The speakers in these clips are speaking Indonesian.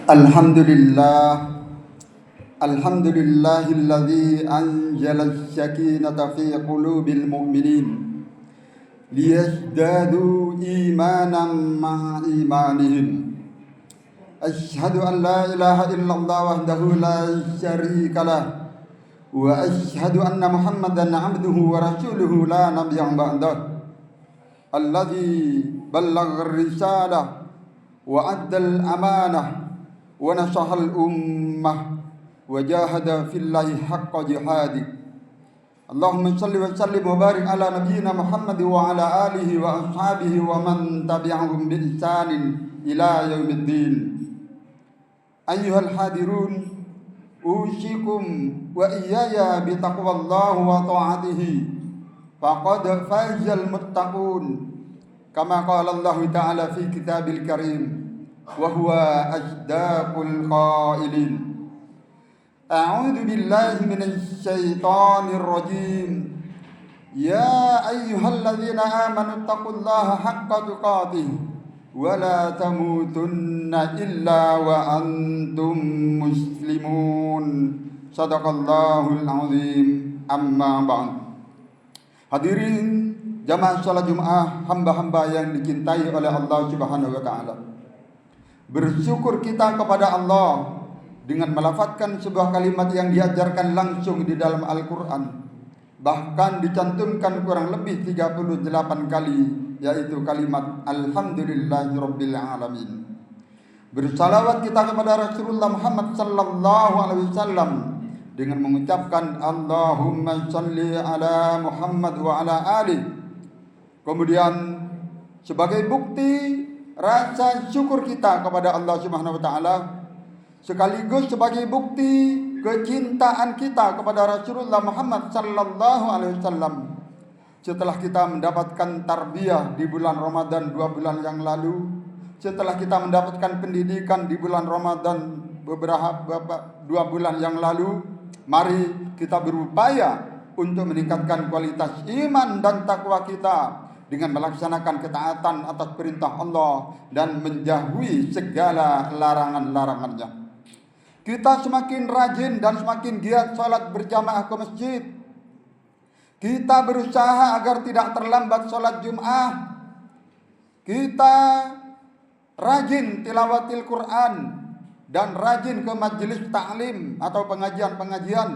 Alhamdulillah, alhamdulillahilladzi anzala as-sakinata fi qulubil mu'minin liyazdadu imanan ma'a imanihim. Asyhadu an la ilaha illallah wahdahu la syarika lah wa asyhadu anna Muhammadan 'abduhu wa rasuluhu la nabiyya ba'dahu. Alladzi ballagha ar-risalah wa addal amanah wa nasahal ummah wa jahada fillahi haqqa jihadi. Allahumma salli wa sallim wa barik ala nabiyyina Muhammad wa ala alihi wa ashabihi wa man tabi'ahum bi ihsanin ila yaumiddin. Ayyuhal hadirun, usikum wa iyaya bi taqwallahi wa ta'atihi faqad fazal muttaqun kama qala Allah ta'ala fi kitabil karim wa huwa asdaqul qailin. A'udzu billahi minasy syaithanir rajim. Ya ayyuhalladzina amanu taqullaha haqqa tuqatih wa la tamutunna illa wa antum muslimun. Shadaqallahul azim. Amma ba'd. Hadirin jamaah salat Jumat, hamba-hamba yang dicintai oleh Allah Subhanahu wa taala. Bersyukur kita kepada Allah dengan melafadzkan sebuah kalimat yang diajarkan langsung di dalam Al-Quran, bahkan dicantumkan kurang lebih 38 kali, yaitu kalimat Alhamdulillahirabbil alamin. Bersalawat kita kepada Rasulullah Muhammad sallallahu alaihi wasallam dengan mengucapkan Allahumma shalli ala Muhammad wa ala ali. Kemudian sebagai bukti rasa syukur kita kepada Allah Subhanahu wa taala, sekaligus sebagai bukti kecintaan kita kepada Rasulullah Muhammad sallallahu alaihi wasallam, setelah kita mendapatkan tarbiyah di bulan Ramadan 2 bulan yang lalu, setelah kita mendapatkan pendidikan di bulan Ramadan beberapa 2 bulan yang lalu, mari kita berupaya untuk meningkatkan kualitas iman dan takwa kita dengan melaksanakan ketaatan atas perintah Allah dan menjauhi segala larangan-larangannya. Kita semakin rajin dan semakin giat salat berjamaah ke masjid. Kita berusaha agar tidak terlambat salat Jumat. Kita rajin tilawatil Quran dan rajin ke majelis ta'lim atau pengajian-pengajian.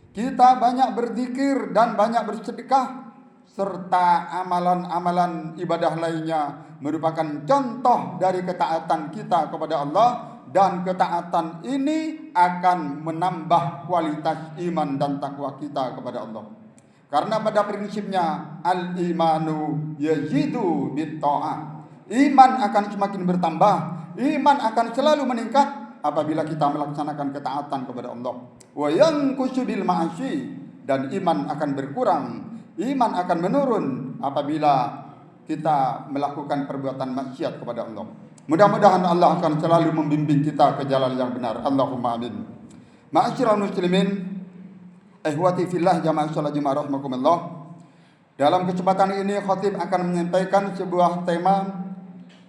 Kita banyak berzikir dan banyak bersedekah, serta amalan-amalan ibadah lainnya merupakan contoh dari ketaatan kita kepada Allah, dan ketaatan ini akan menambah kualitas iman dan takwa kita kepada Allah. Karena pada prinsipnya al-imanu yazidu bit-tha'ah. Iman akan semakin bertambah, iman akan selalu meningkat apabila kita melaksanakan ketaatan kepada Allah. Wa yanqusu bil ma'asi, dan iman akan berkurang, iman akan menurun apabila kita melakukan perbuatan maksiat kepada Allah. Mudah-mudahan Allah akan selalu membimbing kita ke jalan yang benar. Allahumma amin. Ma'asyiral muslimin, ihwati fillah jamaah salat Jumat rahimakumullah. Dalam kesempatan ini khatib akan menyampaikan sebuah tema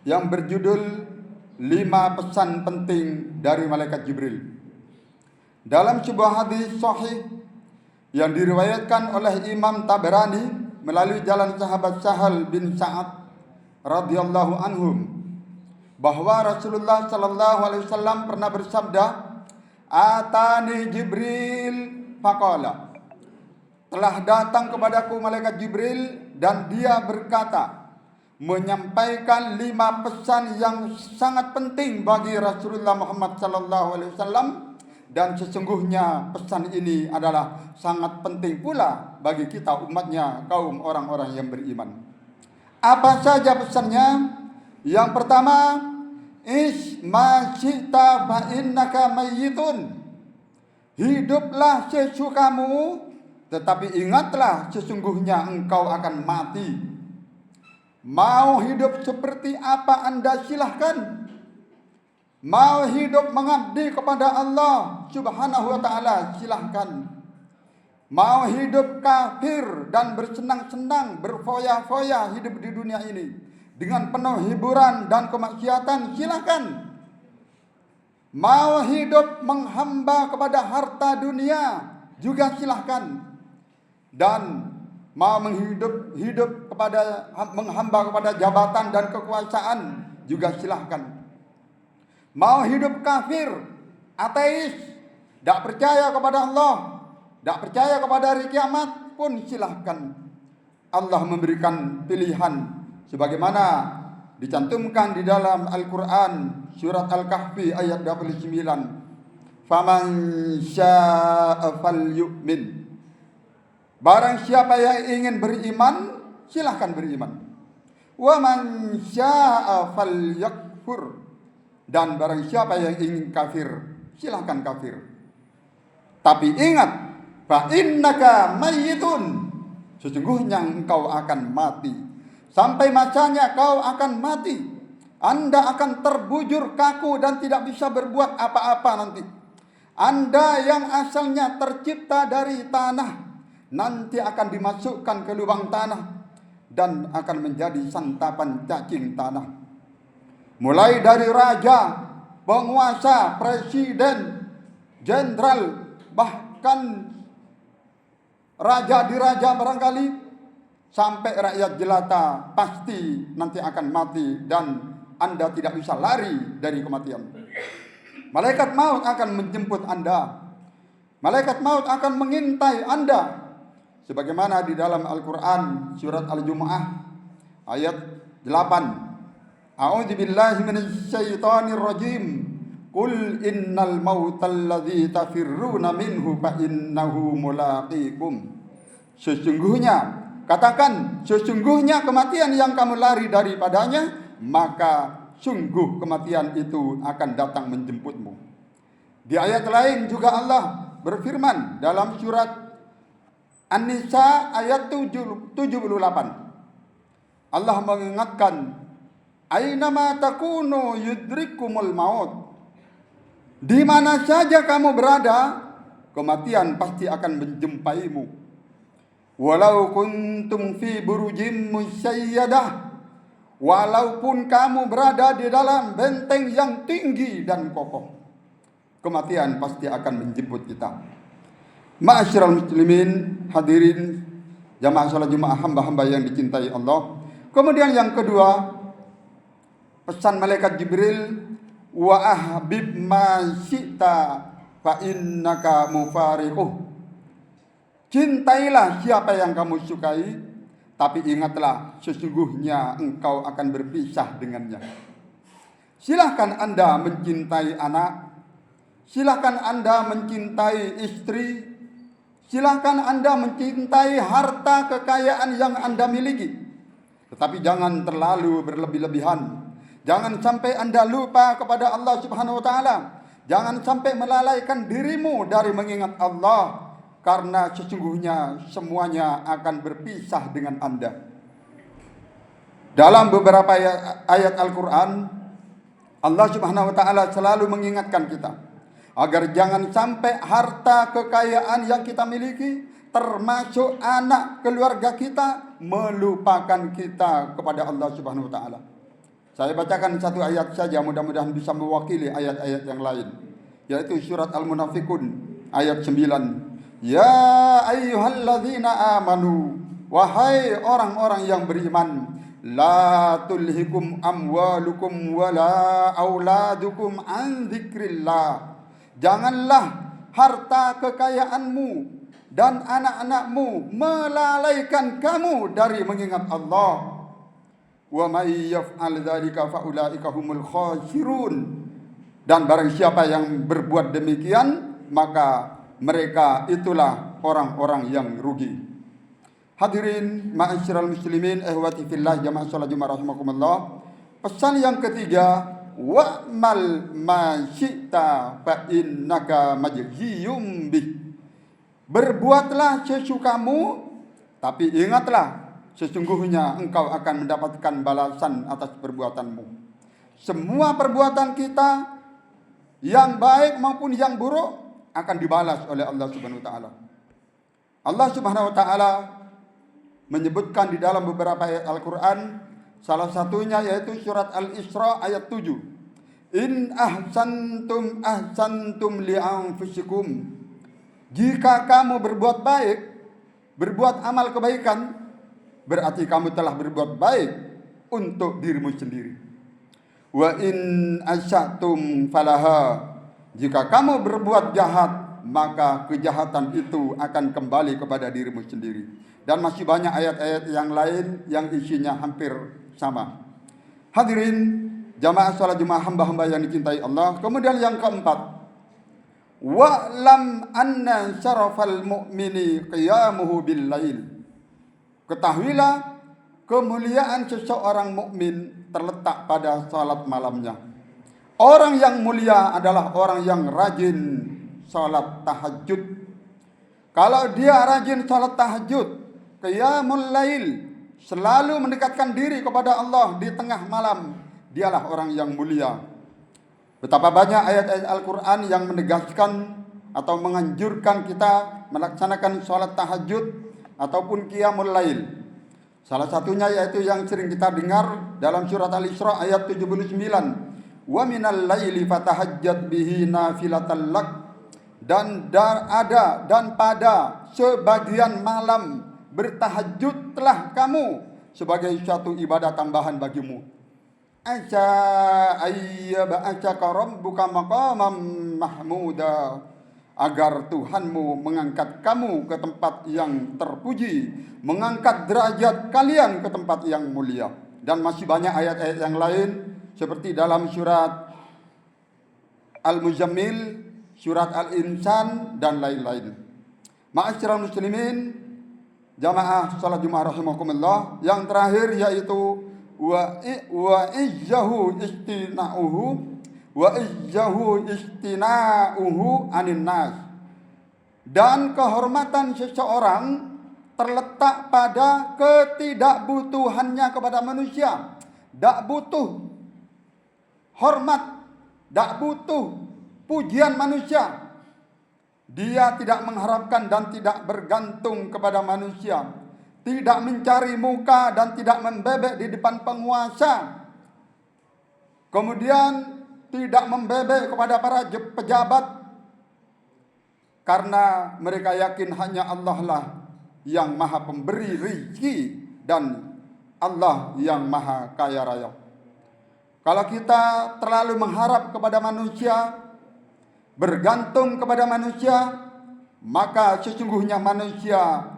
yang berjudul 5 pesan penting dari malaikat Jibril. Dalam sebuah hadis sahih yang diriwayatkan oleh Imam Tabarani melalui jalan sahabat Sahal bin Sa'ad radhiyallahu anhum, bahwa Rasulullah sallallahu alaihi wasallam pernah bersabda, "Atani Jibril faqala." Telah datang kepadaku malaikat Jibril dan dia berkata, menyampaikan 5 pesan yang sangat penting bagi Rasulullah Muhammad sallallahu alaihi wasallam, dan sesungguhnya pesan ini adalah sangat penting pula bagi kita umatnya, kaum orang-orang yang beriman. Apa saja pesannya? Yang pertama, ish ma syi'ta fa innaka mayyitun. Hiduplah sesukamu, tetapi ingatlah sesungguhnya engkau akan mati. Mau hidup seperti apa Anda silahkan. Mau hidup mengabdi kepada Allah Subhanahu wa taala, silahkan. Mau hidup kafir dan bersenang-senang, berfoya-foya hidup di dunia ini dengan penuh hiburan dan kemaksiatan, silakan. Mau hidup menghamba kepada harta dunia juga silahkan. Dan mau hidup kepada menghamba kepada jabatan dan kekuasaan juga silahkan. Mau hidup kafir, ateis, tidak percaya kepada Allah, tidak percaya kepada hari kiamat pun silahkan. Allah memberikan pilihan sebagaimana dicantumkan di dalam Al-Quran surat Al-Kahfi ayat 29. Faman syaa'a falyu'min. Barang siapa yang ingin beriman, silahkan beriman. Wa man syaa'a falyakfur. Dan barang siapa yang ingin kafir, silahkan kafir. Tapi ingat, fa innaka mayyitun. Sesungguhnya engkau akan mati. Sampai masanya kau akan mati. Anda akan terbujur kaku dan tidak bisa berbuat apa-apa nanti. Anda yang asalnya tercipta dari tanah, nanti akan dimasukkan ke lubang tanah dan akan menjadi santapan cacing tanah. Mulai dari raja, penguasa, presiden, jenderal, bahkan raja diraja barangkali, sampai rakyat jelata pasti nanti akan mati dan Anda tidak bisa lari dari kematian. Malaikat maut akan menjemput Anda. Malaikat maut akan mengintai Anda. Sebagaimana di dalam Al-Quran surat Al-Jumu'ah ayat 8. A'udzubillahi minasyaitonir rajim. Qul innal mautal ladzi tafirruna minhu fa innahu mulaqikum. Sesungguhnya, katakan, sesungguhnya kematian yang kamu lari daripadanya, maka sungguh kematian itu akan datang menjemputmu. Di ayat lain juga Allah berfirman dalam surat An-Nisa ayat 78. Allah mengingatkan, Ainama takunu yudrikumul maut. Di mana saja kamu berada, kematian pasti akan menjumpaimu. Walau kuntum fi burujim musyayyadah. Walaupun kamu berada di dalam benteng yang tinggi dan kokoh, kematian pasti akan menjemput kita. Ma'asyiral muslimin, hadirin jamaah salat Jumat, hamba-hamba yang dicintai Allah. Kemudian yang kedua, pesan malaikat Jibril, wa ahbib ma syi'ta fa innaka mufariquh. Cintailah siapa yang kamu sukai, tapi ingatlah sesungguhnya engkau akan berpisah dengannya. Silahkan Anda mencintai anak, silahkan Anda mencintai istri, silahkan Anda mencintai harta kekayaan yang Anda miliki. Tetapi jangan terlalu berlebih-lebihan. Jangan sampai Anda lupa kepada Allah Subhanahu wa taala. Jangan sampai melalaikan dirimu dari mengingat Allah, karena sesungguhnya semuanya akan berpisah dengan Anda. Dalam beberapa ayat Al-Quran, Allah Subhanahu wa taala selalu mengingatkan kita agar jangan sampai harta kekayaan yang kita miliki, termasuk anak keluarga kita, melupakan kita kepada Allah Subhanahu wa taala. Saya bacakan satu ayat saja, mudah-mudahan bisa mewakili ayat-ayat yang lain, yaitu surat Al-Munafiqun ayat 9. Ya ayyuhalladzina amanu, wahai orang-orang yang beriman, la tulhikum amwalukum wala auladukum an dzikrillah. Janganlah harta kekayaanmu dan anak-anakmu melalaikan kamu dari mengingat Allah. Wa may yaf'al dzalika fa ulaika humul khasirun. Dan barang siapa yang berbuat demikian, maka mereka itulah orang-orang yang rugi. Hadirin ma'asyiral muslimin, ihwati fillah, jamaah salat Jumat rahimakumullah. Pesan yang ketiga, wa'mal ma syi'ta fa innaka majziyum bih. Berbuatlah sesukamu, tapi ingatlah sesungguhnya engkau akan mendapatkan balasan atas perbuatanmu. Semua perbuatan kita, yang baik maupun yang buruk, akan dibalas oleh Allah Subhanahu wa taala. Allah Subhanahu wa taala menyebutkan di dalam beberapa ayat Al-Qur'an, salah satunya yaitu surat Al-Isra ayat 7. In ahsantum li anfusikum. Jika kamu berbuat baik, berbuat amal kebaikan, berarti kamu telah berbuat baik untuk dirimu sendiri. Wa in asyatum falaha. Jika kamu berbuat jahat, maka kejahatan itu akan kembali kepada dirimu sendiri. Dan masih banyak ayat-ayat yang lain yang isinya hampir sama. Hadirin jamaah salat Jumat hamba-hamba yang dicintai Allah. Kemudian yang keempat, wa'lam anna syarafal mu'mini qiyamuhu bil lail. Ketahuilah kemuliaan seseorang mukmin terletak pada salat malamnya. Orang yang mulia adalah orang yang rajin salat tahajud. Kalau dia rajin salat tahajud, qiyamul lail, selalu mendekatkan diri kepada Allah di tengah malam, dialah orang yang mulia. Betapa banyak ayat-ayat Al-Quran yang menegaskan atau menganjurkan kita melaksanakan salat tahajud ataupun qiyamul lail. Salah satunya yaitu yang sering kita dengar dalam surat Al-Isra ayat 79. Wa minal laili fatahajjat bihi nafilatan lak. Dan pada sebagian malam bertahajudlah kamu sebagai suatu ibadah tambahan bagimu. Asa ayyaba'aka rabbuka maqamam mahmuda. Agar Tuhanmu mengangkat kamu ke tempat yang terpuji, mengangkat derajat kalian ke tempat yang mulia. Dan masih banyak ayat-ayat yang lain seperti dalam surat Al-Muzammil, surat Al-Insan, dan lain-lain. Ma'asyiral muslimin, jamaah salat Jumat rahimakumullah, yang terakhir yaitu wa ijjahu istina'uhu anin nas. Dan kehormatan seseorang terletak pada ketidakbutuhannya kepada manusia. Tak butuh hormat, tak butuh pujian manusia. Dia tidak mengharapkan dan tidak bergantung kepada manusia, tidak mencari muka dan tidak membebek di depan penguasa. Kemudian tidak membebek kepada para pejabat, karena mereka yakin hanya Allah lah yang maha pemberi rezeki dan Allah yang maha kaya raya. Kalau kita terlalu mengharap kepada manusia, bergantung kepada manusia, maka sesungguhnya manusia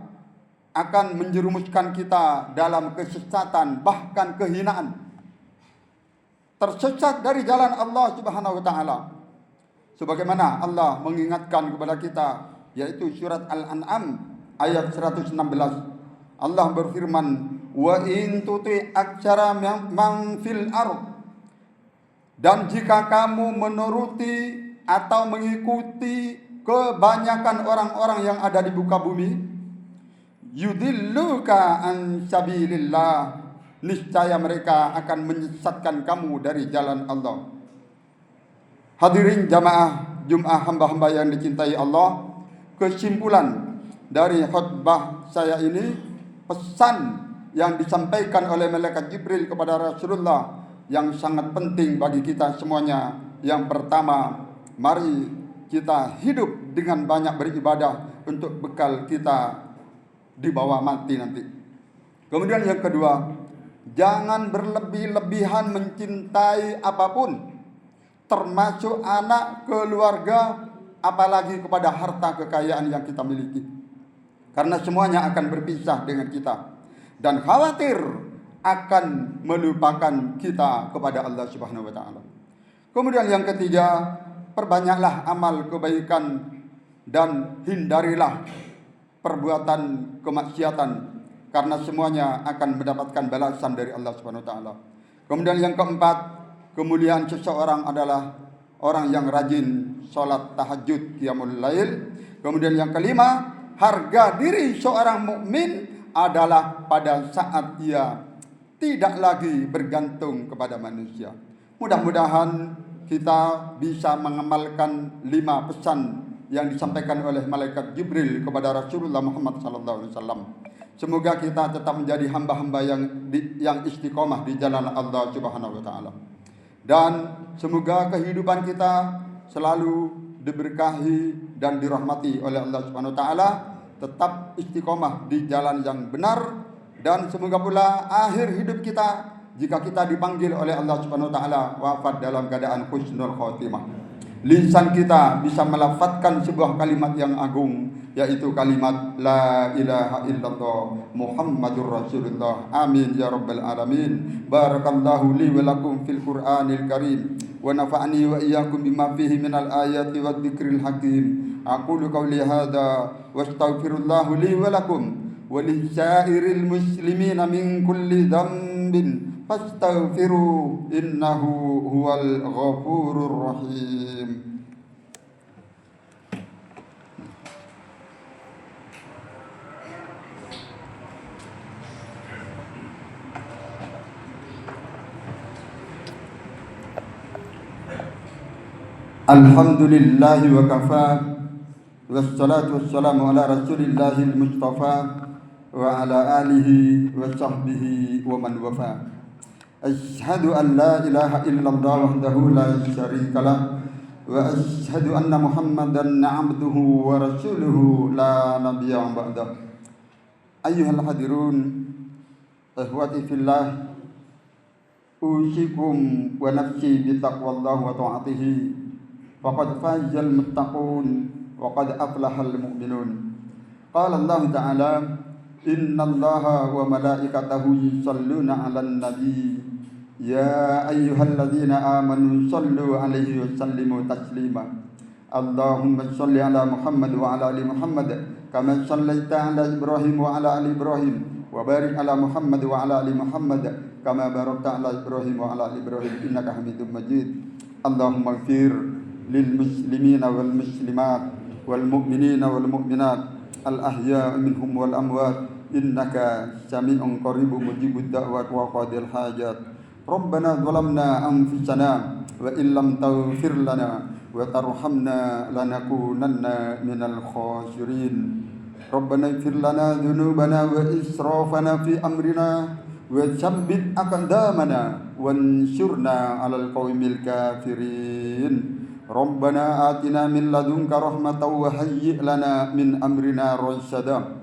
akan menjerumuskan kita dalam kesesatan, bahkan kehinaan. Tersesat dari jalan Allah Subhanahu wa taala. Sebagaimana Allah mengingatkan kepada kita, yaitu surat Al-An'am ayat 116. Allah berfirman, "Wa in tuti aktsara man fil ard." Dan jika kamu menuruti atau mengikuti kebanyakan orang-orang yang ada di muka bumi, yudilluka an sabilillah, niscaya mereka akan menyesatkan kamu dari jalan Allah. Hadirin jamaah Jumat hamba-hamba yang dicintai Allah, kesimpulan dari khutbah saya ini, pesan yang disampaikan oleh malaikat Jibril kepada Rasulullah yang sangat penting bagi kita semuanya. Yang pertama, mari kita hidup dengan banyak beribadah untuk bekal kita di bawah mati nanti. Kemudian yang kedua, jangan berlebih-lebihan mencintai apapun, termasuk anak, keluarga, apalagi kepada harta kekayaan yang kita miliki. Karena semuanya akan berpisah dengan kita dan khawatir akan melupakan kita kepada Allah Subhanahu wa taala. Kemudian yang ketiga, perbanyaklah amal kebaikan dan hindarilah perbuatan kemaksiatan, karena semuanya akan mendapatkan balasan dari Allah Subhanahu wa taala. Kemudian yang keempat, kemuliaan seseorang adalah orang yang rajin salat tahajud qiyamul lail. Kemudian yang kelima, harga diri seorang mukmin adalah pada saat ia tidak lagi bergantung kepada manusia. Mudah-mudahan kita bisa mengamalkan 5 pesan yang disampaikan oleh malaikat Jibril kepada Rasulullah Muhammad SAW. Semoga kita tetap menjadi hamba-hamba yang istiqomah di jalan Allah Subhanahu wa taala. Dan semoga kehidupan kita selalu diberkahi dan dirahmati oleh Allah Subhanahu wa taala, tetap istiqomah di jalan yang benar, dan semoga pula akhir hidup kita jika kita dipanggil oleh Allah Subhanahu wa taala wafat dalam keadaan husnul khotimah. Lisan kita bisa melafazkan sebuah kalimat yang agung, yaitu kalimat la ilaha illallah Muhammadur Rasulullah. Amin ya rabbal alamin. Barakallahu li wa lakum fil Qur'anil Karim wa nafa'ani wa iyyakum bima fihi minal ayati wadh dzikril hakim. Aqulu qawli hadza wa astaghfirullah li wa lakum wa lisa'iril muslimina min kulli dhanbin fastaghfiru innahu huwal ghafurur rahim. Alhamdulillahi wa kafa, wassalatu wassalamu ala rasulillahil mustafa wa ala alihi wa sahbihi wa man wafa. Asyhadu an la ilaha illallah wahdahu la syarika lah, wa asyhadu anna Muhammadan abduhu wa rasuluhu la nabiyya ba'dah. Ayyuhal hadirun, ikhwati fillah, usikum wa nafsi bi taqwallahi wa ta'atihi. Faqad fazal muttaqun wa qad aflahal mu'minun. Qala Allah Ta'ala, innallaha wa malaikatahu yusalluna 'alan nabi ya ayyuhalladzina amanu sallu 'alaihi wa sallimu taslima. Allahumma shalli 'ala Muhammad wa 'ala ali Muhammad kama shallaita 'ala Ibrahim wa 'ala ali Ibrahim wa barik 'ala Muhammad wa 'ala ali Muhammad kama barakta 'ala Ibrahim wa 'ala ali Ibrahim innaka Hamidum Majid. Allahumma ighfir lil muslimina wal muslimat wal mu'minina wal mu'minat al ahya'i minhum wal amwat innaka sami'un qaribun mujibud da'wat wa qadil hajat. Rabbana zalamna anfusana wa illam taghfir lana wa tarhamna lanakunanna minal khasirin. Rabbana ighfir lana dhunubana wa israfana fi amrina wa tsabbit aqdamana wansurna 'alal qaumil kafirin. Rabbana atina min ladunka rahmatan wa hayyi' lana min amrina rasyada.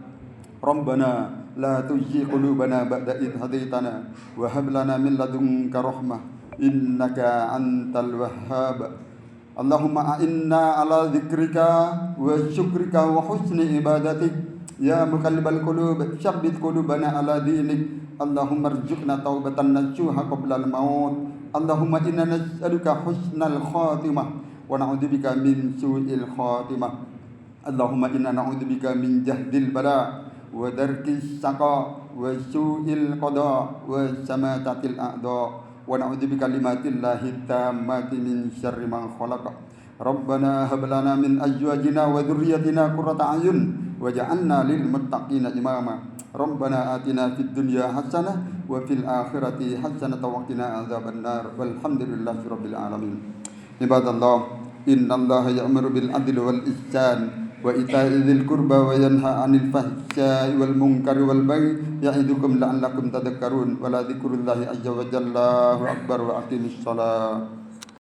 Rabbana la tuzigh qulubana ba'da idh hadaitana wa hab lana min ladunka rahmah innaka antal wahhab. Allahumma a'inna ala dzikrika wa syukrika wa husni ibadatik ya muqallibal qulub tsabbit qulubana ala dinik. Allahumma arzuqna taubatan nasuha qabla al-maut. Allahumma inna nas'aluka husnal khatimah wa na'udzubika min su'il khatimah. Allahumma inna na'udzubika min jahdil bala wa darkis saqa wa su'il qada wa samatatil a'da wa na'udzubika limatillahi tammati min syarri ma khalaqa. Rabbana hab lana min azwajina wa dhurriyyatina qurrata a'yun waj'alna lil muttaqina imama. Rabbana atina fid dunya hasanah wa fil akhirati hasanah wa qina adzabannar. Walhamdulillahi rabbil alamin. Ibadallah, innallaha ya'muru bil adli wal ihsan wa ita'i dzil qurba wa yanha 'anil fahsya'i wal munkari wal baghi ya'idukum la'allakum tadhakkarun. Wa la dzikrullahi azza wa jalla akbar wa aqimis shalah.